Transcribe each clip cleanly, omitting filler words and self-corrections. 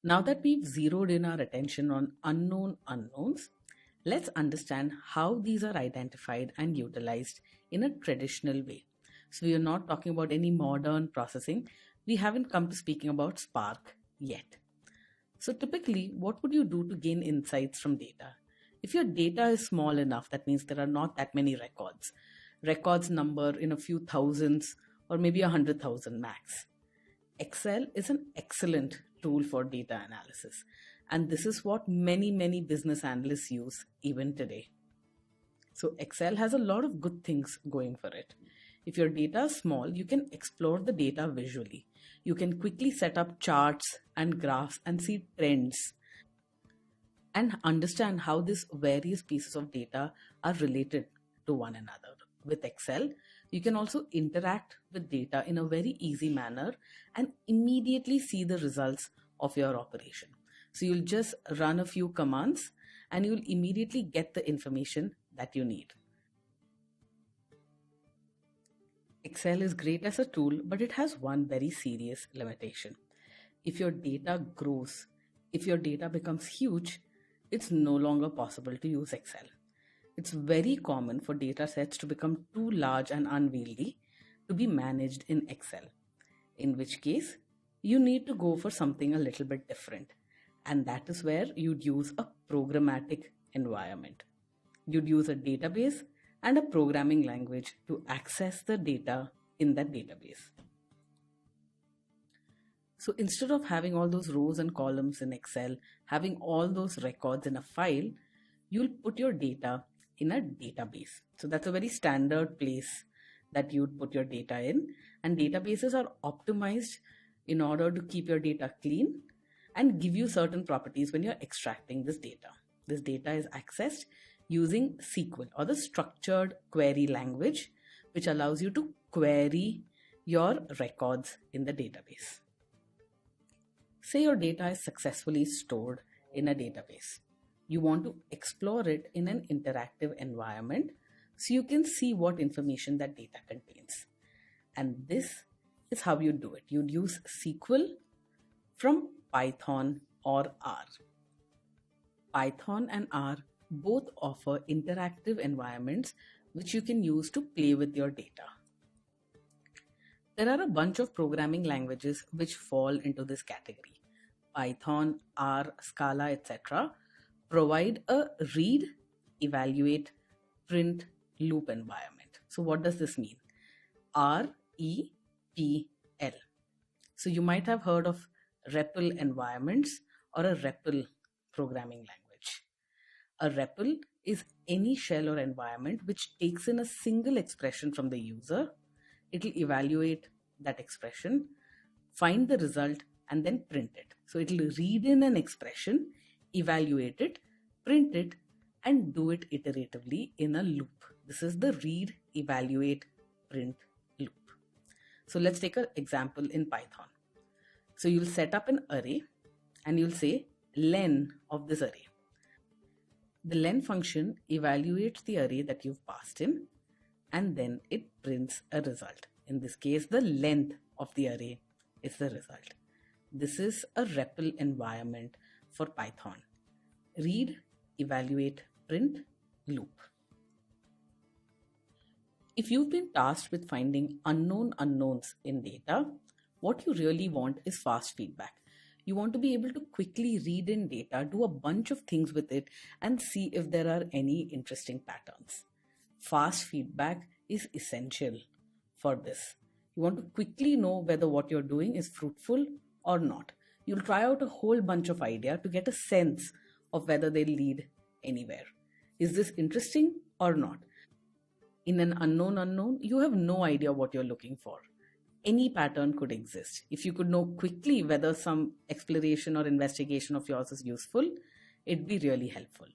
Now that we've zeroed in our attention on unknown unknowns, let's understand how these are identified and utilized in a traditional way. So, we are not talking about any modern processing. We haven't come to speaking about Spark yet. So, typically, what would you do to gain insights from data? If your data is small enough, that means there are not that many records. Records number in a few thousands or maybe 100,000 max. Excel is an excellent tool for data analysis, and this is what many business analysts use even today. So Excel has a lot of good things going for it. If your data is small, you can explore the data visually. You can quickly set up charts and graphs and see trends and understand how these various pieces of data are related to one another. With Excel, you can also interact with data in a very easy manner and immediately see the results of your operation. So you'll just run a few commands and you'll immediately get the information that you need. Excel is great as a tool, but it has one very serious limitation. If your data grows, if your data becomes huge, it's no longer possible to use Excel. It's very common for data sets to become too large and unwieldy to be managed in Excel, in which case you need to go for something a little bit different. And that is where you'd use a programmatic environment. You'd use a database and a programming language to access the data in that database. So instead of having all those rows and columns in Excel, having all those records in a file, you'll put your data in a database. So that's a very standard place that you'd put your data in. And databases are optimized in order to keep your data clean and give you certain properties when you're extracting this data. This data is accessed using SQL, or the structured query language, which allows you to query your records in the database. Say your data is successfully stored in a database. You want to explore it in an interactive environment so you can see what information that data contains. And this is how you do it. You'd use SQL from Python or R. Python and R both offer interactive environments which you can use to play with your data. There are a bunch of programming languages which fall into this category. Python, R, Scala, etc. provide a read, evaluate, print, loop environment. So what does this mean? REPL. So you might have heard of REPL environments or a REPL programming language. A REPL is any shell or environment which takes in a single expression from the user. It'll evaluate that expression, find the result, and then print it. So it'll read in an expression, evaluate it, print it, and do it iteratively in a loop. This is the read, evaluate, print loop. So let's take an example in Python. So you'll set up an array and you'll say len of this array. The len function evaluates the array that you've passed in and then it prints a result. In this case, the length of the array is the result. This is a REPL environment for Python. Read, evaluate, print, loop. If you've been tasked with finding unknown unknowns in data, what you really want is fast feedback. You want to be able to quickly read in data, do a bunch of things with it, and see if there are any interesting patterns. Fast feedback is essential for this. You want to quickly know whether what you're doing is fruitful or not. You'll try out a whole bunch of ideas to get a sense of whether they lead anywhere. Is this interesting or not? In an unknown unknown, you have no idea what you're looking for. Any pattern could exist. If you could know quickly whether some exploration or investigation of yours is useful, it'd be really helpful.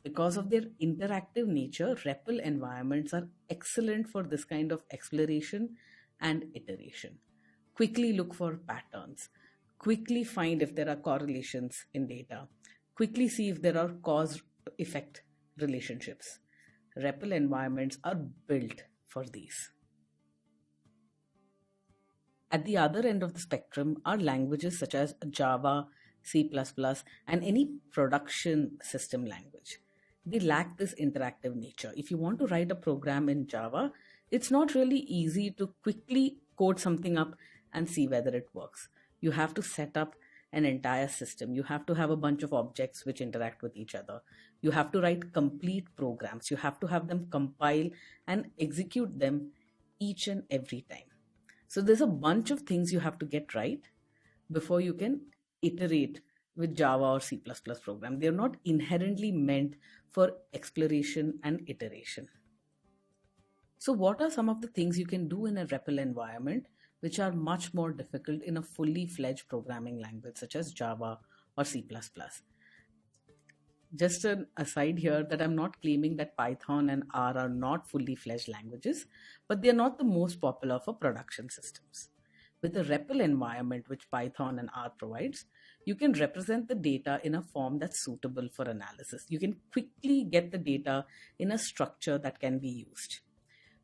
Because of their interactive nature, REPL environments are excellent for this kind of exploration and iteration. Quickly look for patterns. Quickly find if there are correlations in data. Quickly see if there are cause-effect relationships. REPL environments are built for these. At the other end of the spectrum are languages such as Java, C++, and any production system language. They lack this interactive nature. If you want to write a program in Java, it's not really easy to quickly code something up and see whether it works. You have to set up an entire system. You have to have a bunch of objects which interact with each other. You have to write complete programs. You have to have them compile and execute them each and every time. So there's a bunch of things you have to get right before you can iterate with Java or C++ program. They're not inherently meant for exploration and iteration. So what are some of the things you can do in a REPL environment which are much more difficult in a fully fledged programming language such as Java or C++? Just an aside here that I'm not claiming that Python and R are not fully fledged languages, but they're not the most popular for production systems. With a REPL environment, which Python and R provides, you can represent the data in a form that's suitable for analysis. You can quickly get the data in a structure that can be used.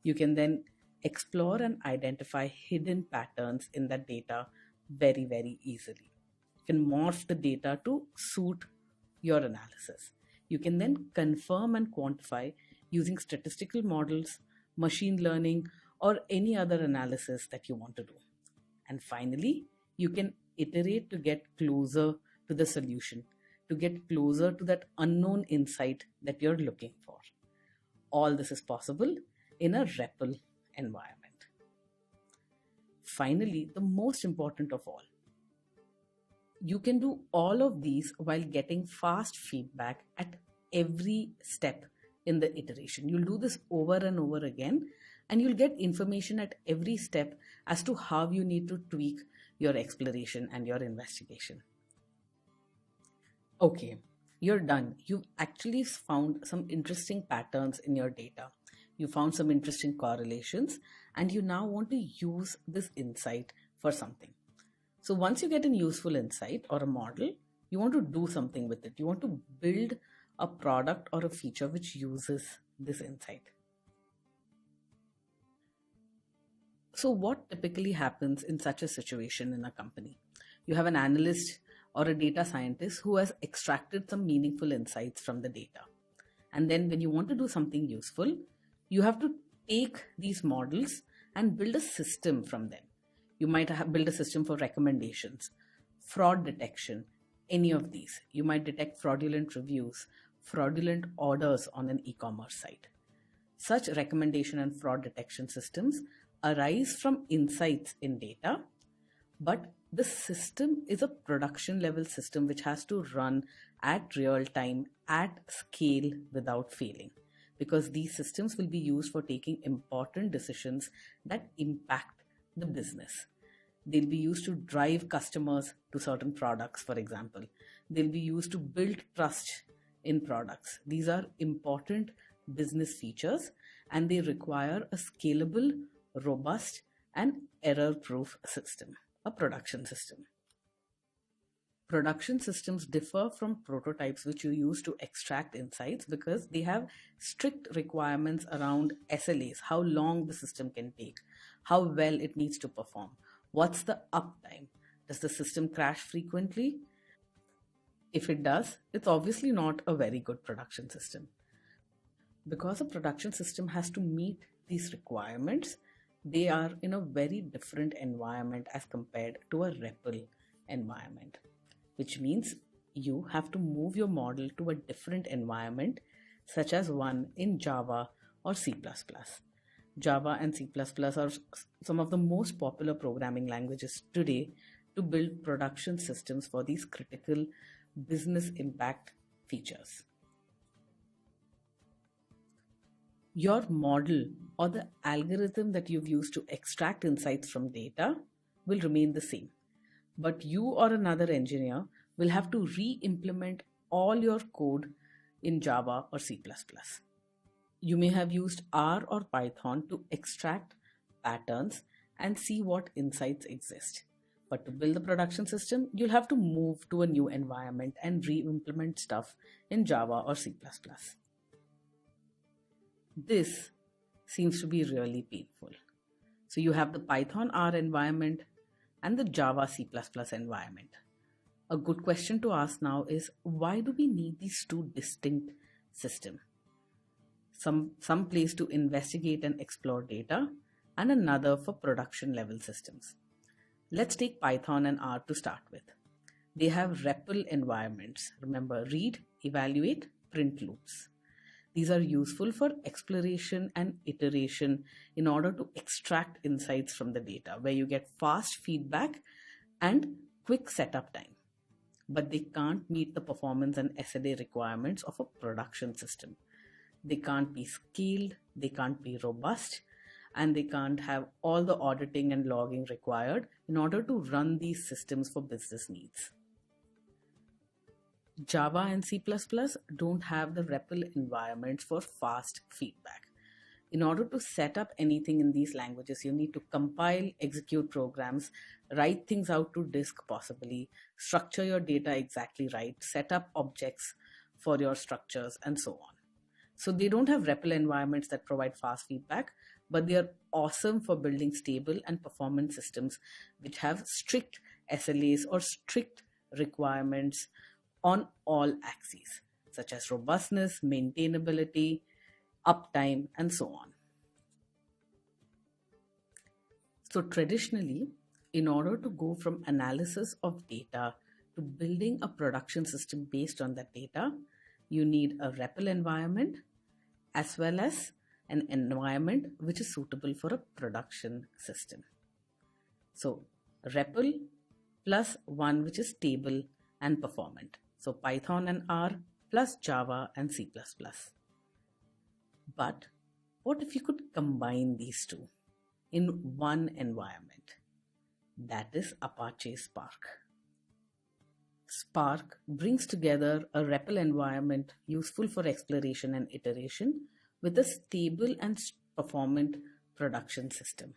You can then explore and identify hidden patterns in that data very, very easily. You can morph the data to suit your analysis. You can then confirm and quantify using statistical models, machine learning, or any other analysis that you want to do. And finally, you can iterate to get closer to the solution, to get closer to that unknown insight that you're looking for. All this is possible in a REPL environment. Finally, the most important of all, you can do all of these while getting fast feedback at every step in the iteration. You'll do this over and over again, and you'll get information at every step as to how you need to tweak your exploration and your investigation. Okay, you're done. You've actually found some interesting patterns in your data. You found some interesting correlations, and you now want to use this insight for something. So once you get a useful insight or a model, you want to do something with it. You want to build a product or a feature which uses this insight. So what typically happens in such a situation in a company? You have an analyst or a data scientist who has extracted some meaningful insights from the data. And then when you want to do something useful, you have to take these models and build a system from them. You might build a system for recommendations, fraud detection, any of these. You might detect fraudulent reviews, fraudulent orders on an e-commerce site. Such recommendation and fraud detection systems arise from insights in data, but the system is a production level system which has to run at real time, at scale, without failing, because these systems will be used for taking important decisions that impact the business. They'll be used to drive customers to certain products, for example. They'll be used to build trust in products. These are important business features, and they require a scalable, robust, and error-proof system, a production system. Production systems differ from prototypes which you use to extract insights because they have strict requirements around SLAs, how long the system can take, how well it needs to perform, what's the uptime, does the system crash frequently? If it does, it's obviously not a very good production system. Because a production system has to meet these requirements, they are in a very different environment as compared to a REPL environment, which means you have to move your model to a different environment, such as one in Java or C++. Java and C++ are some of the most popular programming languages today to build production systems for these critical business impact features. Your model or the algorithm that you've used to extract insights from data will remain the same, but you or another engineer will have to re-implement all your code in Java or C++. You may have used R or Python to extract patterns and see what insights exist. But to build the production system, you'll have to move to a new environment and re-implement stuff in Java or C++. This seems to be really painful. So you have the Python R environment and the Java C++ environment. A good question to ask now is, why do we need these two distinct systems? Some place to investigate and explore data, and another for production level systems. Let's take Python and R to start with. They have REPL environments. Remember, read, evaluate, print loops. These are useful for exploration and iteration in order to extract insights from the data, where you get fast feedback and quick setup time. But they can't meet the performance and SLA requirements of a production system. They can't be scaled, they can't be robust, and they can't have all the auditing and logging required in order to run these systems for business needs. Java and C++ don't have the REPL environments for fast feedback. In order to set up anything in these languages, you need to compile, execute programs, write things out to disk possibly, structure your data exactly right, set up objects for your structures, and so on. So they don't have REPL environments that provide fast feedback, but they are awesome for building stable and performant systems which have strict SLAs or strict requirements on all axes, such as robustness, maintainability, uptime, and so on. So traditionally, in order to go from analysis of data to building a production system based on that data, you need a REPL environment as well as an environment which is suitable for a production system. So REPL plus one which is stable and performant. So Python and R plus Java and C++. But what if you could combine these two in one environment? That is Apache Spark. Spark brings together a REPL environment useful for exploration and iteration with a stable and performant production system.